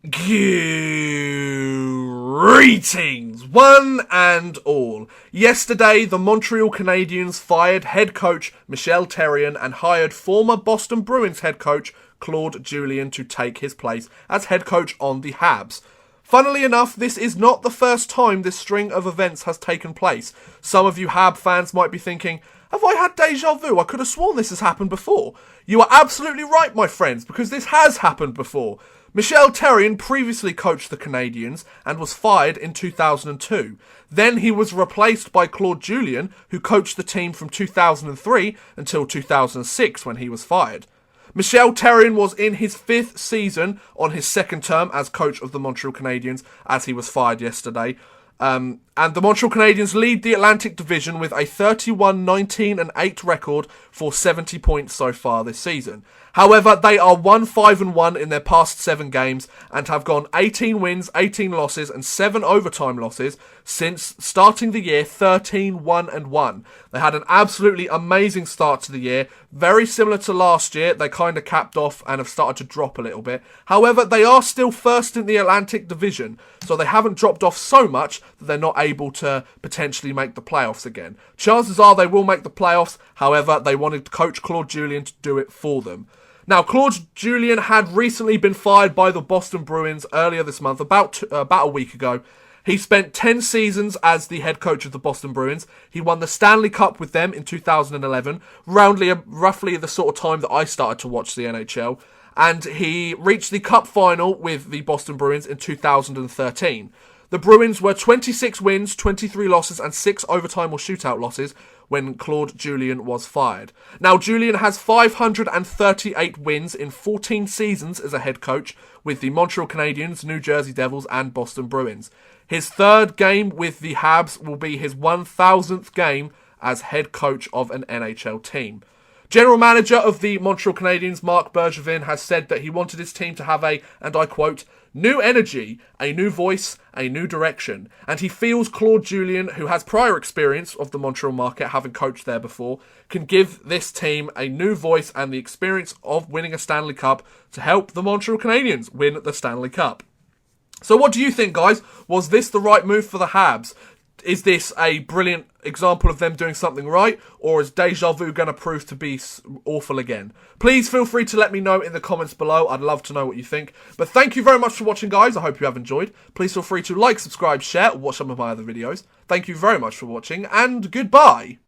Greetings, one and all. Yesterday, the Montreal Canadiens fired head coach Michel Therrien and hired former Boston Bruins head coach Claude Julien to take his place as head coach on the Habs. Funnily enough, this is not the first time this string of events has taken place. Some of you Hab fans might be thinking, have I had deja vu? I could have sworn this has happened before. You are absolutely right, my friends, because this has happened before. Michel Therrien previously coached the Canadiens and was fired in 2002. Then he was replaced by Claude Julien, who coached the team from 2003 until 2006 when he was fired. Michel Therrien was in his 5th season on his 2nd term as coach of the Montreal Canadiens as he was fired yesterday. And the Montreal Canadiens lead the Atlantic Division with a 31-19-8 record for 70 points so far this season. However, they are 1-5-1 in their past 7 games and have gone 18 wins, 18 losses and 7 overtime losses since starting the year 13-1-1. They had an absolutely amazing start to the year, very similar to last year. They kind of capped off and have started to drop a little bit. However, they are still first in the Atlantic Division, so they haven't dropped off so much that they're not able to potentially make the playoffs again. Chances are they will make the playoffs, however, they wanted coach Claude Julien to do it for them. Now, Claude Julien had recently been fired by the Boston Bruins earlier this month, about a week ago. He spent 10 seasons as the head coach of the Boston Bruins. He won the Stanley Cup with them in 2011, roughly the sort of time that I started to watch the NHL. And he reached the Cup final with the Boston Bruins in 2013. The Bruins were 26 wins, 23 losses and 6 overtime or shootout losses when Claude Julien was fired. Now, Julien has 538 wins in 14 seasons as a head coach with the Montreal Canadiens, New Jersey Devils and Boston Bruins. His 3rd game with the Habs will be his 1,000th game as head coach of an NHL team. General manager of the Montreal Canadiens, Marc Bergevin, has said that he wanted his team to have a, and I quote, new energy, a new voice, a new direction. And he feels Claude Julien, who has prior experience of the Montreal market, having coached there before, can give this team a new voice and the experience of winning a Stanley Cup to help the Montreal Canadiens win the Stanley Cup. So what do you think, guys? Was this the right move for the Habs? Is this a brilliant example of them doing something right, or is deja vu going to prove to be awful again? Please feel free to let me know in the comments below. I'd love to know what you think. But thank you very much for watching, guys. I hope you have enjoyed. Please feel free to like, subscribe, share, or watch some of my other videos. Thank you very much for watching, and goodbye.